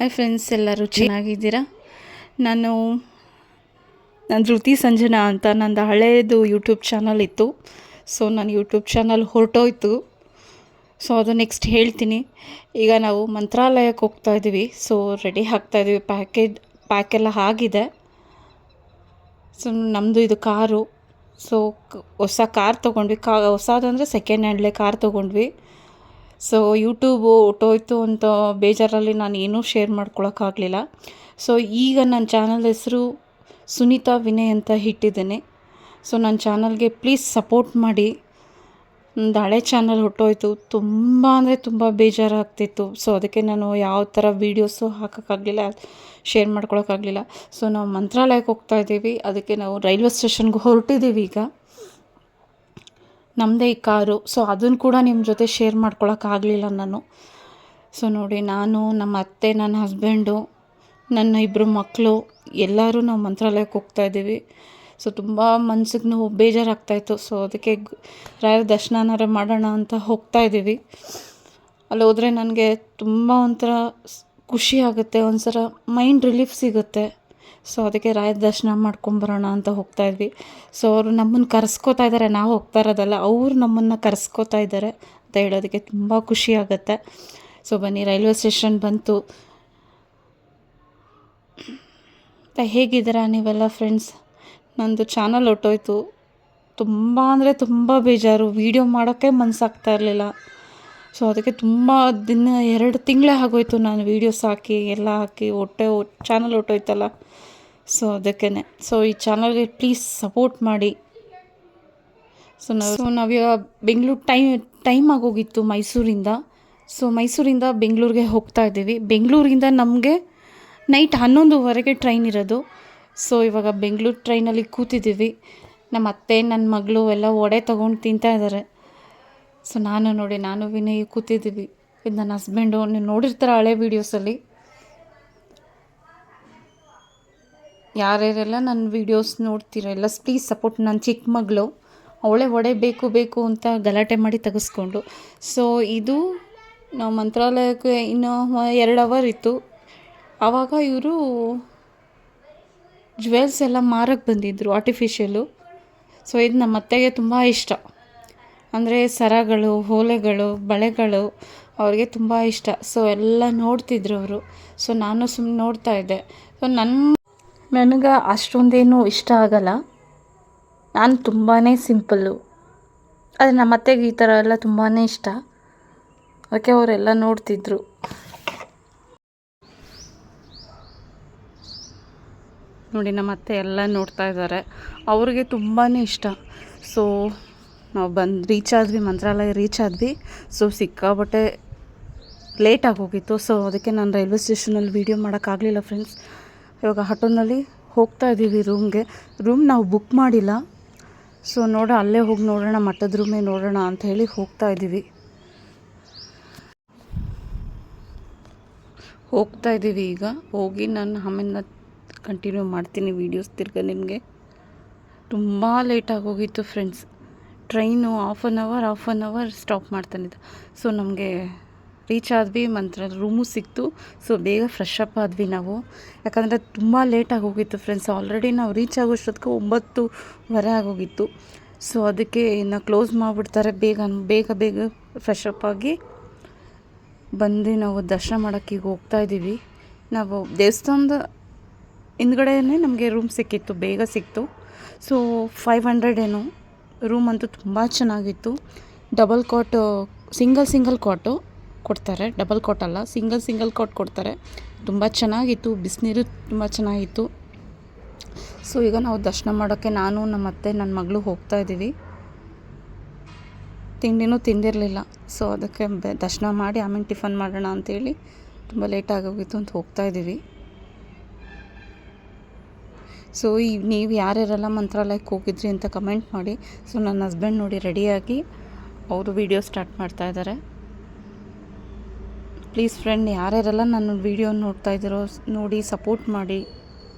Hi friends, ಎಲ್ಲರೂ ಚೆನ್ನಾಗಿದ್ದೀರಾ? ನಾನು ಧೃತಿ ಸಂಜನಾ ಅಂತ ನಂದು ಹಳೆಯದು ಯೂಟ್ಯೂಬ್ ಚಾನಲ್ ಇತ್ತು. ಸೊ ನನ್ನ ಯೂಟ್ಯೂಬ್ ಚಾನಲ್ ಹೊರಟೋಯ್ತು. ಸೊ ಅದು ನೆಕ್ಸ್ಟ್ ಹೇಳ್ತೀನಿ. ಈಗ ನಾವು ಮಂತ್ರಾಲಯಕ್ಕೆ ಹೋಗ್ತಾಯಿದ್ದೀವಿ. ಸೊ ರೆಡಿ ಆಗ್ತಾಯಿದ್ದೀವಿ, ಪ್ಯಾಕೆಲ್ಲ ಆಗಿದೆ. ಸೊ ನಮ್ಮದು ಇದು ಕಾರು. ಸೊ ಹೊಸ ಕಾರ್ ತೊಗೊಂಡ್ವಿ. ಹೊಸದಂದರೆ ಸೆಕೆಂಡ್ ಹ್ಯಾಂಡ್ಲೇ ಕಾರ್ ತೊಗೊಂಡ್ವಿ. ಸೊ ಯೂಟ್ಯೂಬು ಹೊರ್ಟೋಯ್ತು ಅಂತ ಬೇಜಾರಲ್ಲಿ ನಾನು ಏನೂ ಶೇರ್ ಮಾಡ್ಕೊಳಕ್ಕಾಗಲಿಲ್ಲ. ಸೊ ಈಗ ನನ್ನ ಚಾನಲ್ ಹೆಸರು ಸುನೀತಾ ವಿನಯ್ ಅಂತ ಇಟ್ಟಿದ್ದೇನೆ. ಸೊ ನನ್ನ ಚಾನಲ್ಗೆ ಪ್ಲೀಸ್ ಸಪೋರ್ಟ್ ಮಾಡಿ. ನಂದು ಹಳೆ ಚಾನಲ್ ಹೊರ್ಟೋಯ್ತು. ತುಂಬ ಅಂದರೆ ತುಂಬ ಬೇಜಾರಾಗ್ತಿತ್ತು. ಸೊ ಅದಕ್ಕೆ ನಾನು ಯಾವ ಥರ ವೀಡಿಯೋಸು ಹಾಕೋಕ್ಕಾಗಲಿಲ್ಲ, ಶೇರ್ ಮಾಡ್ಕೊಳಕ್ಕಾಗಲಿಲ್ಲ. ಸೊ ನಾವು ಮಂತ್ರಾಲಯಕ್ಕೆ ಹೋಗ್ತಾಯಿದ್ದೀವಿ. ಅದಕ್ಕೆ ನಾವು ರೈಲ್ವೆ ಸ್ಟೇಷನ್ಗೆ ಹೊರಟಿದ್ದೀವಿ. ಈಗ ನಮ್ಮದೇ ಈ ಕಾರು. ಸೊ ಅದನ್ನು ಕೂಡ ನಿಮ್ಮ ಜೊತೆ ಶೇರ್ ಮಾಡ್ಕೊಳಕ್ಕಾಗಲಿಲ್ಲ ನಾನು. ಸೊ ನೋಡಿ, ನಾನು, ನಮ್ಮ ಅತ್ತೆ, ನನ್ನ ಹಸ್ಬೆಂಡು, ನನ್ನ 2 ಮಕ್ಕಳು ಎಲ್ಲರೂ ನಾವು ಮಂತ್ರಾಲಯಕ್ಕೆ ಹೋಗ್ತಾಯಿದ್ದೀವಿ. ಸೊ ತುಂಬ ಮನ್ಸಿಗೆ ನೋವು, ಬೇಜಾರಾಗ್ತಾಯಿತ್ತು. ಸೊ ಅದಕ್ಕೆ ರಾಯರ ದರ್ಶನನಾರ ಮಾಡೋಣ ಅಂತ ಹೋಗ್ತಾಯಿದ್ದೀವಿ. ಅಲ್ಲಿ ಹೋದರೆ ನನಗೆ ತುಂಬ ಒಂಥರ ಖುಷಿ ಆಗುತ್ತೆ, ಒಂಥರ ಮೈಂಡ್ ರಿಲೀಫ್ ಸಿಗುತ್ತೆ. ಸೊ ಅದಕ್ಕೆ ರಾಯರ ದರ್ಶನ ಮಾಡ್ಕೊಂಬರೋಣ ಅಂತ ಹೋಗ್ತಾಯಿದ್ವಿ. ಸೊ ಅವರು ನಮ್ಮನ್ನು ಕರೆಸ್ಕೋತಾ ಇದ್ದಾರೆ, ನಾವು ಹೋಗ್ತಾ ಇರೋದಲ್ಲ, ಅವರು ನಮ್ಮನ್ನು ಕರೆಸ್ಕೋತಾ ಇದ್ದಾರೆ ಅಂತ ಹೇಳೋದಕ್ಕೆ ತುಂಬ ಖುಷಿ ಆಗುತ್ತೆ. ಸೊ ಬನ್ನಿ, ರೈಲ್ವೆ ಸ್ಟೇಷನ್ ಬಂತು. ಹೇಗಿದ್ದೀರಾ ನೀವೆಲ್ಲ ಫ್ರೆಂಡ್ಸ್? ನಂದು ಚಾನಲ್ ಹೊರ್ಟೋಯ್ತು. ತುಂಬ ಅಂದರೆ ತುಂಬ ಬೇಜಾರು. ವೀಡಿಯೋ ಮಾಡೋಕ್ಕೆ ಮನಸ್ಸಾಗ್ತಾ ಇರಲಿಲ್ಲ. ಸೊ ಅದಕ್ಕೆ ತುಂಬ 2 ತಿಂಗಳೇ ಆಗೋಯ್ತು ನಾನು ವೀಡಿಯೋಸ್ ಹಾಕಿ ಎಲ್ಲ ಹಾಕಿ ಚಾನಲ್ ಹೊರ್ಟೋಯ್ತಲ್ಲ. ಸೊ ಅದಕ್ಕೇ. ಸೊ ಈ ಚಾನಲ್ಗೆ ಪ್ಲೀಸ್ ಸಪೋರ್ಟ್ ಮಾಡಿ. ಸೊ ನಾವೀಗ ಬೆಂಗಳೂರು ಟೈಮ್ ಆಗೋಗಿತ್ತು ಮೈಸೂರಿಂದ. ಸೊ ಮೈಸೂರಿಂದ ಬೆಂಗಳೂರಿಗೆ ಹೋಗ್ತಾ ಇದ್ದೀವಿ. ಬೆಂಗಳೂರಿಂದ ನಮಗೆ ನೈಟ್ 11:15 ಟ್ರೈನ್ ಇರೋದು. ಸೊ ಇವಾಗ ಬೆಂಗಳೂರು ಟ್ರೈನಲ್ಲಿ ಕೂತಿದ್ದೀವಿ. ನಮ್ಮ ಅತ್ತೆ, ನನ್ನ ಮಗಳು ಎಲ್ಲ ವಡೆ ತೊಗೊಂಡು ತಿಂತಾ ಇದ್ದಾರೆ. ಸೊ ನಾನು ವಿನಯ್ ಕೂತಿದ್ದೀವಿ. ಇದು ನನ್ನ ಹಸ್ಬೆಂಡು. ನೀವು ನೋಡಿರ್ತಾರೆ ಹಳೆ ವೀಡಿಯೋಸಲ್ಲಿ. ಯಾರ್ಯಾರೆಲ್ಲ ನನ್ನ ವೀಡಿಯೋಸ್ ನೋಡ್ತೀರ ಎಲ್ಲ ಪ್ಲೀಸ್ ಸಪೋರ್ಟ್. ನನ್ನ ಚಿಕ್ಕ ಮಗಳು ಅವಳೇ ವಡೆ ಬೇಕು ಅಂತ ಗಲಾಟೆ ಮಾಡಿ ತೆಗೆಸ್ಕೊಂಡು. ಸೊ ಇದು ನಾವು ಮಂತ್ರಾಲಯಕ್ಕೆ ಇನ್ನೂ 2 ಅವರ್ ಇತ್ತು. ಆವಾಗ ಇವರು ಜ್ಯುವೆಲ್ಸ್ ಎಲ್ಲ ಮಾರಕ್ಕೆ ಬಂದಿದ್ದರು, ಆರ್ಟಿಫಿಷಿಯಲು. ಸೊ ಇದು ನಮ್ಮ ಅತ್ತೆಗೆ ತುಂಬ ಇಷ್ಟ. ಅಂದರೆ ಸರಗಳು, ಓಲೆಗಳು, ಬಳೆಗಳು ಅವ್ರಿಗೆ ತುಂಬ ಇಷ್ಟ. ಸೊ ಎಲ್ಲ ನೋಡ್ತಿದ್ರು ಅವರು. ಸೊ ನಾನು ಸುಮ್ಮನೆ ನೋಡ್ತಾ ಇದ್ದೆ. ಸೊ ನನಗೆ ಅಷ್ಟೊಂದೇನು ಇಷ್ಟ ಆಗಲ್ಲ. ನಾನು ತುಂಬಾ ಸಿಂಪಲ್ಲು. ಆದರೆ ನಮ್ಮ ಅತ್ತೆಗೆ ಈ ಥರ ಎಲ್ಲ ತುಂಬಾ ಇಷ್ಟ. ಅದಕ್ಕೆ ಅವರೆಲ್ಲ ನೋಡ್ತಿದ್ರು. ನೋಡಿ, ನಮ್ಮ ಅತ್ತೆ ಎಲ್ಲ ನೋಡ್ತಾ ಇದ್ದಾರೆ. ಅವ್ರಿಗೆ ತುಂಬಾ ಇಷ್ಟ. ಸೊ ನಾವು ರೀಚ್ ಆದ್ವಿ, ಮಂತ್ರಾಲಯ ರೀಚ್ ಆದ್ವಿ. ಸೊ ಸಿಕ್ಕಾಬಟ್ಟೆ ಲೇಟಾಗಿ ಹೋಗಿತ್ತು. ಸೊ ಅದಕ್ಕೆ ನಾನು ರೈಲ್ವೆ ಸ್ಟೇಷನಲ್ಲಿ ವೀಡಿಯೋ ಮಾಡೋಕ್ಕಾಗಲಿಲ್ಲ ಫ್ರೆಂಡ್ಸ್. ಇವಾಗ ಆಟೋನಲ್ಲಿ ಹೋಗ್ತಾ ಇದ್ದೀವಿ ರೂಮ್ಗೆ. ರೂಮ್ ನಾವು ಬುಕ್ ಮಾಡಿಲ್ಲ. ಸೊ ಅಲ್ಲೇ ಹೋಗಿ ನೋಡೋಣ, ಮಠದ ರೂಮೇ ನೋಡೋಣ ಅಂತ ಹೇಳಿ ಹೋಗ್ತಾ ಇದ್ದೀವಿ ಈಗ. ಹೋಗಿ ನಾನು ಆಮೇಲೆ ಕಂಟಿನ್ಯೂ ಮಾಡ್ತೀನಿ ವೀಡಿಯೋಸ್ ತಿರ್ಗ ನಿಮಗೆ. ತುಂಬ ಲೇಟಾಗಿ ಹೋಗಿತ್ತು friends. Train half an hour stop ಮಾಡ್ತಾನಿದ್ದ. ಸೊ ನಮಗೆ ರೀಚ್ ಆದ್ವಿ, ರೂಮು ಸಿಕ್ತು. ಸೊ ಬೇಗ ಫ್ರೆಶ್ ಅಪ್ ಆದ್ವಿ ನಾವು. ಯಾಕಂದರೆ ತುಂಬ ಲೇಟಾಗಿ ಹೋಗಿತ್ತು ಫ್ರೆಂಡ್ಸ್. ಆಲ್ರೆಡಿ ನಾವು ರೀಚ್ ಆಗೋಷ್ಟೊತ್ತಿಗೆ 9:15 ಆಗೋಗಿತ್ತು. ಸೊ ಅದಕ್ಕೆ ಇನ್ನು ಕ್ಲೋಸ್ ಮಾಡಿಬಿಡ್ತಾರೆ. ಬೇಗ ಫ್ರೆಶ್ ಅಪ್ ಆಗಿ ಬಂದು ನಾವು ದರ್ಶನ ಮಾಡೋಕ್ಕೆ ಈಗ ಹೋಗ್ತಾಯಿದ್ದೀವಿ. ನಾವು ದೇವಸ್ಥಾನದ ಹಿಂದ್ಗಡೆಯೇ ನಮಗೆ ರೂಮ್ ಸಿಕ್ಕಿತ್ತು, ಬೇಗ ಸಿಕ್ತು. ಸೊ 500 ಏನೋ. ರೂಮ್ ಅಂತೂ ತುಂಬ ಚೆನ್ನಾಗಿತ್ತು. ಡಬಲ್ ಕಾಟ್, ಸಿಂಗಲ್ ಕಾಟು ಕೊಡ್ತಾರೆ. ಡಬಲ್ ಕಾಟ್ ಅಲ್ಲ, ಸಿಂಗಲ್ ಕಾಟ್ ಕೊಡ್ತಾರೆ. ತುಂಬ ಚೆನ್ನಾಗಿತ್ತು. ಬಿಸಿನೀರು ತುಂಬ ಚೆನ್ನಾಗಿತ್ತು. ಸೊ ಈಗ ನಾವು ದರ್ಶನ ಮಾಡೋಕ್ಕೆ ನಾನು, ನಮ್ಮ ಅತ್ತೆ, ನನ್ನ ಮಗಳು ಹೋಗ್ತಾಯಿದ್ದೀವಿ. ತಿಂಡಿನೂ ತಿಂದಿರಲಿಲ್ಲ. ಸೊ ಅದಕ್ಕೆ ದರ್ಶನ ಮಾಡಿ ಆಮೇಲೆ ಟಿಫನ್ ಮಾಡೋಣ ಅಂತೇಳಿ ತುಂಬ ಲೇಟಾಗೋಗಿತ್ತು ಅಂತ ಹೋಗ್ತಾಯಿದ್ದೀವಿ. ಸೊ ನೀವು ಯಾರ್ಯಾರೆಲ್ಲ ಮಂತ್ರಾಲಯಕ್ಕೆ ಹೋಗಿದ್ರಿ ಅಂತ ಕಮೆಂಟ್ ಮಾಡಿ. ಸೊ ನನ್ನ ಹಸ್ಬೆಂಡ್ ನೋಡಿ ರೆಡಿಯಾಗಿ ಅವರು ವೀಡಿಯೋ ಸ್ಟಾರ್ಟ್ ಮಾಡ್ತಾಯಿದ್ದಾರೆ. ಪ್ಲೀಸ್ ಫ್ರೆಂಡ್, ಯಾರ್ಯಾರೆಲ್ಲ ನನ್ನ ವೀಡಿಯೋ ನೋಡ್ತಾ ಇದ್ದೀರೋ ನೋಡಿ ಸಪೋರ್ಟ್ ಮಾಡಿ.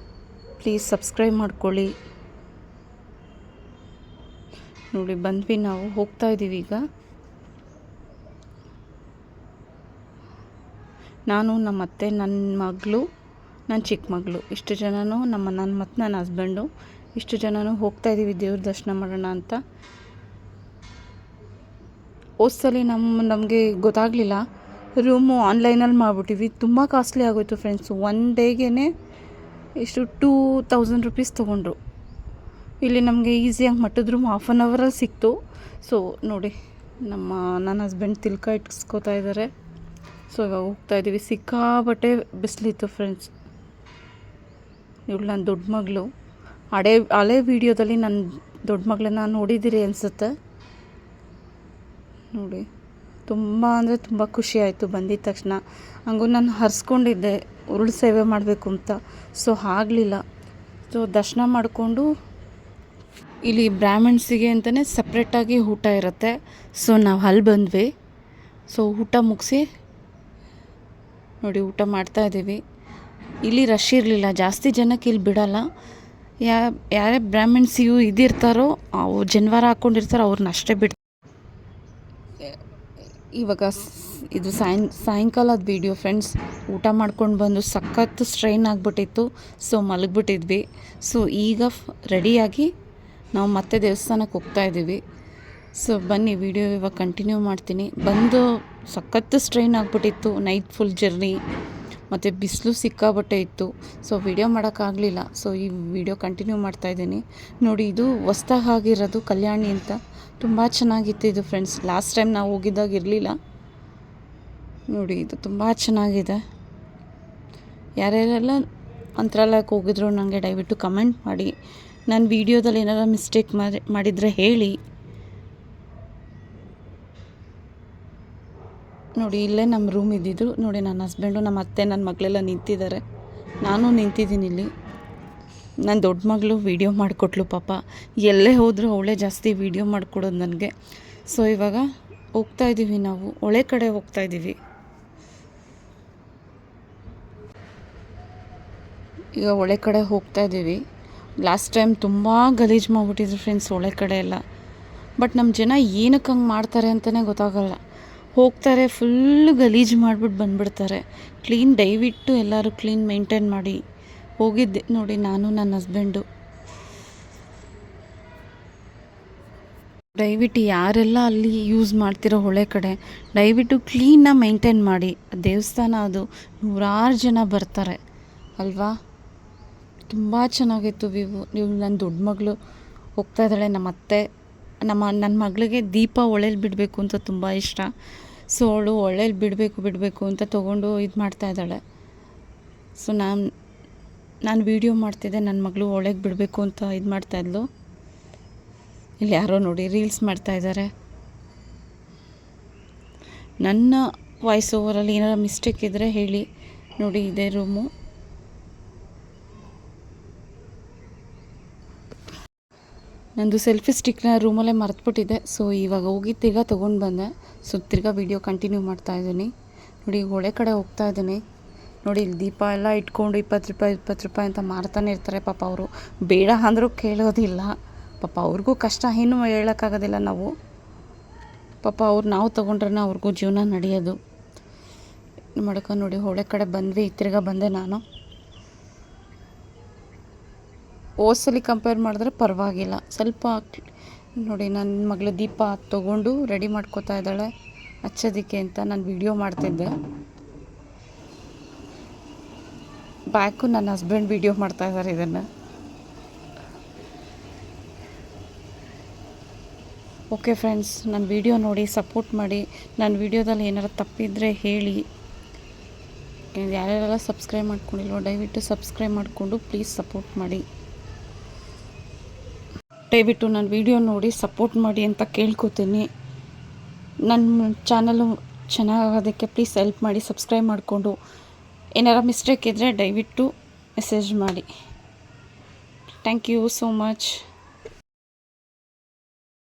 ಪ್ಲೀಸ್ ಸಬ್ಸ್ಕ್ರೈಬ್ ಮಾಡ್ಕೊಳ್ಳಿ. ನೋಡಿ ಬಂದ್ವಿ, ನಾವು ಹೋಗ್ತಾ ಇದ್ದೀವಿ ಈಗ. ನಾನು ನಮ್ಮ ಅತ್ತೆ, ನನ್ನ ಮಗಳು, ನನ್ನ ಚಿಕ್ಕ ಮಗಳು ಇಷ್ಟು ಜನನೂ ನನ್ನ ಮತ್ತು ನನ್ನ ಹಸ್ಬೆಂಡು ಇಷ್ಟು ಜನನೂ ಹೋಗ್ತಾಯಿದ್ದೀವಿ ದೇವ್ರ ದರ್ಶನ ಮಾಡೋಣ ಅಂತ. ಹೋದ್ಸಲಿ ನಮಗೆ ಗೊತ್ತಾಗಲಿಲ್ಲ, ರೂಮು ಆನ್ಲೈನಲ್ಲಿ ಮಾಡಿಬಿಟ್ಟಿವಿ. ತುಂಬ ಕಾಸ್ಟ್ಲಿ ಆಗೋಯ್ತು ಫ್ರೆಂಡ್ಸ್. ಒನ್ ಡೇಗೇ ಎಷ್ಟು 2000 ರುಪೀಸ್ ತೊಗೊಂಡ್ರು. ಇಲ್ಲಿ ನಮಗೆ ಈಸಿಯಾಗಿ ಮಟ್ಟದ ರೂಮ್ 1/2 ಅವರಲ್ಲಿ ಸಿಕ್ತು. ಸೊ ನೋಡಿ, ನನ್ನ ಹಸ್ಬೆಂಡ್ ತಿಲ್ಕ ಇಟ್ಸ್ಕೊತಾ ಇದ್ದಾರೆ. ಸೊ ಇವಾಗ ಹೋಗ್ತಾಯಿದ್ದೀವಿ. ಸಿಕ್ಕಾಬಟ್ಟೆ ಬಿಸಿಲಿತ್ತು ಫ್ರೆಂಡ್ಸ್. ಇವಳು ನನ್ನ ದೊಡ್ಡ ಮಗಳು. ಹಳೆ ವೀಡಿಯೋದಲ್ಲಿ ನನ್ನ ದೊಡ್ಡ ಮಗಳನ್ನ ನೋಡಿದ್ದೀರಿ ಅನಿಸುತ್ತೆ. ನೋಡಿ, ತುಂಬ ಅಂದರೆ ತುಂಬ ಖುಷಿ ಆಯಿತು ಬಂದಿದ್ದ ತಕ್ಷಣ. ಹಂಗೂ ನಾನು ಹರಿಸ್ಕೊಂಡಿದ್ದೆ ಉರುಳು ಸೇವೆ ಮಾಡಬೇಕು ಅಂತ. ಸೊ ಆಗಲಿಲ್ಲ. ಸೊ ದರ್ಶನ ಮಾಡಿಕೊಂಡು ಇಲ್ಲಿ ಬ್ರಾಹ್ಮಣ್ಸಿಗೆ ಅಂತಲೇ ಸಪ್ರೇಟಾಗಿ ಊಟ ಇರುತ್ತೆ. ಸೊ ನಾವು ಅಲ್ಲಿ ಬಂದ್ವಿ. ಸೊ ಊಟ ಮುಗಿಸಿ ನೋಡಿ ಊಟ ಮಾಡ್ತಾಯಿದ್ದೀವಿ. ಇಲ್ಲಿ ರಶ್ ಇರಲಿಲ್ಲ, ಜಾಸ್ತಿ ಜನಕ್ಕೆ ಇಲ್ಲಿ ಬಿಡೋಲ್ಲ. ಯಾರೇ ಬ್ರಾಹ್ಮಣ್ಸಿಗೂ ಇದಿರ್ತಾರೋ, ಅವ್ರು ಜನವಾರ ಹಾಕ್ಕೊಂಡಿರ್ತಾರೋ ಅವ್ರನ್ನ ಅಷ್ಟೇ ಬಿಡ್ತಾರೆ. ಇವಾಗ ಇದು ಸಾಯಂಕಾಲದ ವೀಡಿಯೋ ಫ್ರೆಂಡ್ಸ್. ಊಟ ಮಾಡ್ಕೊಂಡು ಬಂದು ಸಖತ್ತು ಸ್ಟ್ರೈನ್ ಆಗಿಬಿಟ್ಟಿತ್ತು. ಸೊ ಮಲಗಿಬಿಟ್ಟಿದ್ವಿ. ಸೊ ಈಗ ರೆಡಿಯಾಗಿ ನಾವು ಮತ್ತೆ ದೇವಸ್ಥಾನಕ್ಕೆ ಹೋಗ್ತಾಯಿದ್ದೀವಿ. ಸೊ ಬನ್ನಿ ವಿಡಿಯೋ ಇವಾಗ ಕಂಟಿನ್ಯೂ ಮಾಡ್ತೀನಿ. ಬಂದು ಸಖತ್ತು ಸ್ಟ್ರೈನ್ ಆಗಿಬಿಟ್ಟಿತ್ತು. ನೈಟ್ ಫುಲ್ ಜರ್ನಿ ಮತ್ತು ಬಿಸಿಲು ಸಿಕ್ಕಾಬಟ್ಟೆ ಇತ್ತು. ಸೊ ವಿಡಿಯೋ ಮಾಡೋಕ್ಕಾಗಲಿಲ್ಲ. ಸೊ ಈ ವಿಡಿಯೋ ಕಂಟಿನ್ಯೂ ಮಾಡ್ತಾಯಿದ್ದೀನಿ. ನೋಡಿ, ಇದು ಹೊಸ್ದಾಗಿ ಆಗಿರೋದು ಕಲ್ಯಾಣಿ ಅಂತ. ತುಂಬ ಚೆನ್ನಾಗಿತ್ತು ಇದು ಫ್ರೆಂಡ್ಸ್. ಲಾಸ್ಟ್ ಟೈಮ್ ನಾವು ಹೋಗಿದ್ದಾಗ ಇರಲಿಲ್ಲ. ನೋಡಿ, ಇದು ತುಂಬ ಚೆನ್ನಾಗಿದೆ. ಯಾರ್ಯಾರೆಲ್ಲ ಮಂತ್ರಾಲಯಕ್ಕೆ ಹೋಗಿದ್ರು ನನಗೆ ದಯವಿಟ್ಟು ಕಮೆಂಟ್ ಮಾಡಿ. ನನ್ನ ವೀಡಿಯೋದಲ್ಲಿ ಏನಾರ ಮಿಸ್ಟೇಕ್ ಮಾಡಿದರೆ ಹೇಳಿ. ನೋಡಿ, ಇಲ್ಲೇ ನಮ್ಮ ರೂಮ್ ಇದ್ದಿದ್ದು. ನೋಡಿ, ನನ್ನ ಹಸ್ಬೆಂಡು, ನಮ್ಮ ಅತ್ತೆ, ನನ್ನ ಮಗಳೆಲ್ಲ ನಿಂತಿದ್ದಾರೆ. ನಾನು ನಿಂತಿದ್ದೀನಿ ಇಲ್ಲಿ. ನನ್ನ ದೊಡ್ಡ ಮಗಳು ವೀಡಿಯೋ ಮಾಡಿಕೊಟ್ಲು ಪಾಪ. ಎಲ್ಲೇ ಹೋದರೂ ಅವಳೇ ಜಾಸ್ತಿ ವೀಡಿಯೋ ಮಾಡಿಕೊಡೋದು ನನಗೆ. ಸೊ ಇವಾಗ ಹೋಗ್ತಾಯಿದ್ದೀವಿ, ನಾವು ಹೊಳೆ ಕಡೆ ಹೋಗ್ತಾಯಿದ್ದೀವಿ. ಈಗ ಹೊಳೆ ಕಡೆ ಹೋಗ್ತಾಯಿದ್ದೀವಿ. ಲಾಸ್ಟ್ ಟೈಮ್ ತುಂಬ ಗಲೀಜು ಮಾಡಿಬಿಟ್ಟಿದ್ರು ಫ್ರೆಂಡ್ಸ್ ಹೊಳೆ ಕಡೆ ಎಲ್ಲ. ಬಟ್ ನಮ್ಮ ಜನ ಏನಕ್ಕೆ ಹಂಗೆ ಮಾಡ್ತಾರೆ ಅಂತಲೇ ಗೊತ್ತಾಗಲ್ಲ. ಹೋಗ್ತಾರೆ, ಫುಲ್ಲು ಗಲೀಜು ಮಾಡಿಬಿಟ್ಟು ಬಂದುಬಿಡ್ತಾರೆ. ದಯವಿಟ್ಟು ಎಲ್ಲರೂ ಕ್ಲೀನ್ ಮೇಂಟೈನ್ ಮಾಡಿ. ಹೋಗಿದ್ದೆ ನೋಡಿ, ನಾನು ನನ್ನ ಹಸ್ಬೆಂಡು. ದಯವಿಟ್ಟು ಯಾರೆಲ್ಲ ಅಲ್ಲಿ ಯೂಸ್ ಮಾಡ್ತಿರೋ ಹೊಳೆ ಕಡೆ, ದಯವಿಟ್ಟು ಕ್ಲೀನಾಗಿ ಮೇಂಟೈನ್ ಮಾಡಿ. ದೇವಸ್ಥಾನ ಅದು, 100 ಜನ ಬರ್ತಾರೆ ಅಲ್ವಾ. ತುಂಬ ಚೆನ್ನಾಗಿತ್ತು ನೀವು ನನ್ನ ದೊಡ್ಡ ಮಗಳು ಹೋಗ್ತಾ ಇದ್ದಾಳೆ. ನಮ್ಮ ಅತ್ತೆ, ನನ್ನ ಮಗಳಿಗೆ ದೀಪ ಹೊಳೇಲಿ ಬಿಡಬೇಕು ಅಂತ ತುಂಬ ಇಷ್ಟ. ಸೊ ಅವಳು ಹೊಳೇಲಿ ಬಿಡಬೇಕು ಅಂತ ತೊಗೊಂಡು ಇದು ಮಾಡ್ತಾಯಿದ್ದಾಳೆ. ಸೊ ನಾನು ವೀಡಿಯೋ ಮಾಡ್ತಿದ್ದೆ, ನನ್ನ ಮಗಳು ಹೊಳೆಗೆ ಬಿಡಬೇಕು ಅಂತ ಇದು ಮಾಡ್ತಾಯಿದ್ಲು. ಇಲ್ಲಿ ಯಾರೋ ನೋಡಿ ರೀಲ್ಸ್ ಮಾಡ್ತಾಯಿದ್ದಾರೆ. ನನ್ನ ವಾಯ್ಸ್ ಓವರಲ್ಲಿ ಏನಾರ ಮಿಸ್ಟೇಕ್ ಇದ್ದರೆ ಹೇಳಿ. ನೋಡಿ, ಇದೇ ರೂಮು. ನಂದು ಸೆಲ್ಫಿ ಸ್ಟಿಕ್ನ ರೂಮಲ್ಲೇ ಮರೆತುಬಿಟ್ಟಿದ್ದೆ. ಸೊ ಇವಾಗ ಹೋಗಿ ತಿರ್ಗಾ ತೊಗೊಂಡು ಬಂದೆ. ಸೊ ತಿರ್ಗಾ ವೀಡಿಯೋ ಕಂಟಿನ್ಯೂ ಮಾಡ್ತಾಯಿದ್ದೀನಿ. ನೋಡಿ, ಹೊಳೆ ಕಡೆ ಹೋಗ್ತಾಯಿದ್ದೀನಿ. ನೋಡಿ, ಇಲ್ಲಿ ದೀಪ ಎಲ್ಲ ಇಟ್ಕೊಂಡು 20 ರೂಪಾಯಿ ಅಂತ ಮಾರ್ತಾನೆ ಇರ್ತಾರೆ. ಪಾಪ ಅವರು ಬೇಡ ಅಂದರೂ ಕೇಳೋದಿಲ್ಲ. ಪಾಪ ಅವ್ರಿಗೂ ಕಷ್ಟ, ಏನು ಹೇಳೋಕ್ಕಾಗೋದಿಲ್ಲ ನಾವು. ಪಾಪ ನಾವು ತೊಗೊಂಡ್ರೆ ಅವ್ರಿಗೂ ಜೀವನ ನಡೆಯೋದು. ಮಾಡ್ಕೊಂಡು ನೋಡಿ, ಹೊಳೆ ಕಡೆ ಬಂದ್ವಿ. ತಿರ್ಗಾ ಬಂದೆ ನಾನು. ಹೋದ್ಸಲಿ ಕಂಪೇರ್ ಮಾಡಿದ್ರೆ ಪರವಾಗಿಲ್ಲ ಸ್ವಲ್ಪ. ನೋಡಿ, ನನ್ನ ಮಗಳು ದೀಪ ತೊಗೊಂಡು ರೆಡಿ ಮಾಡ್ಕೋತಾ ಇದ್ದಾಳೆ ಹಚ್ಚೋದಕ್ಕೆ ಅಂತ. ನಾನು ವೀಡಿಯೋ ಮಾಡ್ತಿದ್ದೆ. ಬ್ಯಾಕು ನನ್ನ ಹಸ್ಬೆಂಡ್ ವೀಡಿಯೋ ಮಾಡ್ತಾಯಿದ್ದಾರೆ ಇದನ್ನು. ಓಕೆ ಫ್ರೆಂಡ್ಸ್, ನನ್ನ ವೀಡಿಯೋ ನೋಡಿ ಸಪೋರ್ಟ್ ಮಾಡಿ. ನನ್ನ ವೀಡಿಯೋದಲ್ಲಿ ಏನಾರು ತಪ್ಪಿದರೆ ಹೇಳಿ. ಯಾರ್ಯಾರೆಲ್ಲ ಸಬ್ಸ್ಕ್ರೈಬ್ ಮಾಡ್ಕೊಂಡಿಲ್ವೋ ದಯವಿಟ್ಟು ಸಬ್ಸ್ಕ್ರೈಬ್ ಮಾಡಿಕೊಂಡು ಪ್ಲೀಸ್ ಸಪೋರ್ಟ್ ಮಾಡಿ. ದಯವಿಟ್ಟು ನನ್ನ ವೀಡಿಯೋ ನೋಡಿ ಸಪೋರ್ಟ್ ಮಾಡಿ ಅಂತ ಕೇಳ್ಕೊತೀನಿ. ನನ್ನ ಚಾನಲು ಚೆನ್ನಾಗೋದಕ್ಕೆ ಪ್ಲೀಸ್ ಹೆಲ್ಪ್ ಮಾಡಿ. ಸಬ್ಸ್ಕ್ರೈಬ್ ಮಾಡಿಕೊಂಡು ಏನಾರ ಮಿಸ್ಟೇಕ್ ಇದ್ದರೆ ದಯವಿಟ್ಟು ಮೆಸೇಜ್ ಮಾಡಿ. Thank you so much.